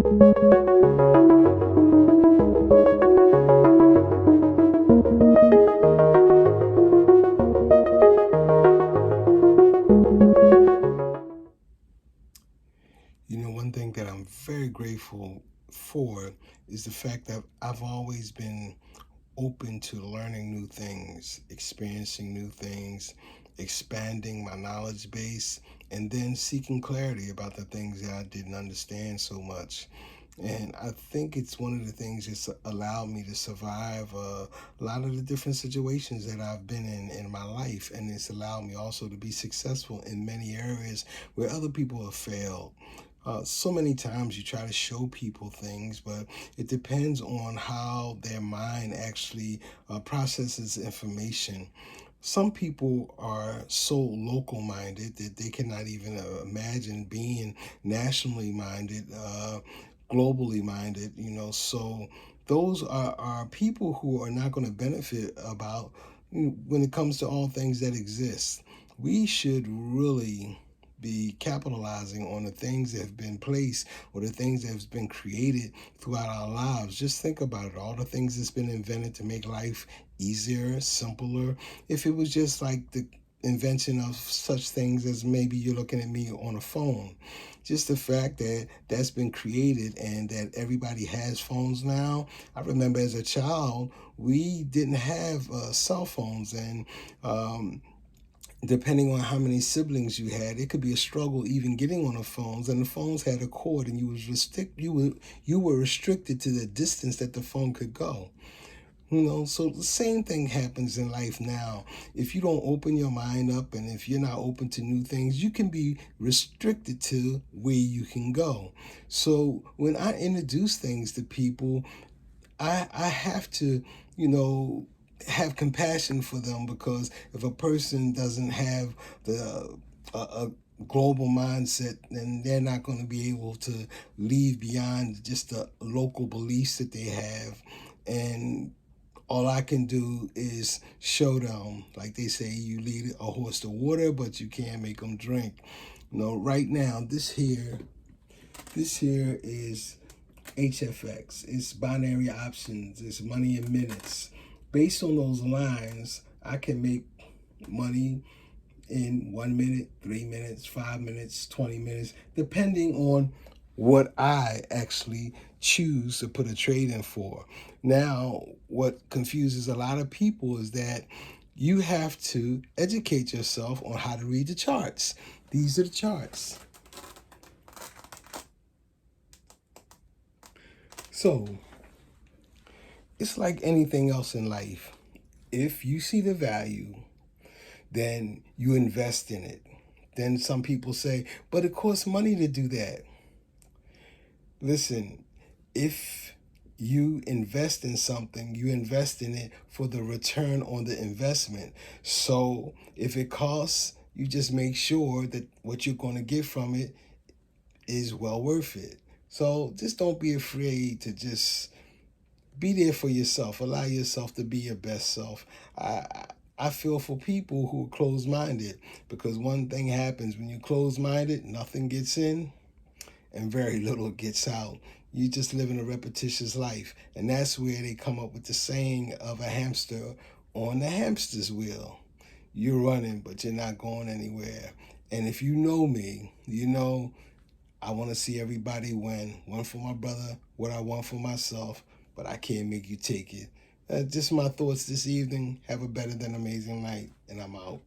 You know, one thing that I'm very grateful for is the fact that I've always been open to learning new things, experiencing new things, expanding my knowledge base, and then seeking clarity about the things that I didn't understand so much. And I think it's one of the things that's allowed me to survive a lot of the different situations that I've been in my life. And it's allowed me also to be successful in many areas where other people have failed. So many times you try to show people things, but it depends on how their mind actually processes information. Some people are so local minded that they cannot even imagine being nationally minded, globally minded, you know. So those are people who are not going to benefit about, you know, when it comes to all things that exist. We should really be capitalizing on the things that have been placed or the things that have been created throughout our lives. Just think about it, all the things that's been invented to make life easier, simpler. If it was just like the invention of such things as maybe you're looking at me on a phone, just the fact that that's been created and that everybody has phones now. I remember as a child we didn't have cell phones, and depending on how many siblings you had, it could be a struggle even getting on the phones. And the phones had a cord, and you were restricted to the distance that the phone could go. You know, so the same thing happens in life now. If you don't open your mind up and if you're not open to new things, you can be restricted to where you can go. So when I introduce things to people, I have to, you know, have compassion for them, because if a person doesn't have a global mindset, then they're not going to be able to leave beyond just the local beliefs that they have. And all I can do is show them, like they say, you lead a horse to water, but you can't make them drink. You know, right now, this here is HFX. It's binary options. It's money in minutes. Based on those lines, I can make money in 1 minute, 3 minutes, 5 minutes, 20 minutes, depending on what I actually choose to put a trade in for. Now, what confuses a lot of people is that you have to educate yourself on how to read the charts. These are the charts. So, it's like anything else in life. If you see the value, then you invest in it. Then some people say, but it costs money to do that. Listen, if you invest in something, you invest in it for the return on the investment. So if it costs, you just make sure that what you're going to get from it is well worth it. So just don't be afraid to just be there for yourself. Allow yourself to be your best self. I feel for people who are closed minded, because one thing happens when you're closed minded: nothing gets in and very little gets out. You just live in a repetitious life. And that's where they come up with the saying of a hamster on the hamster's wheel. You're running, but you're not going anywhere. And if you know me, you know I want to see everybody win. One for my brother, what I want for myself, but I can't make you take it. Just my thoughts this evening. Have a better than amazing night, and I'm out.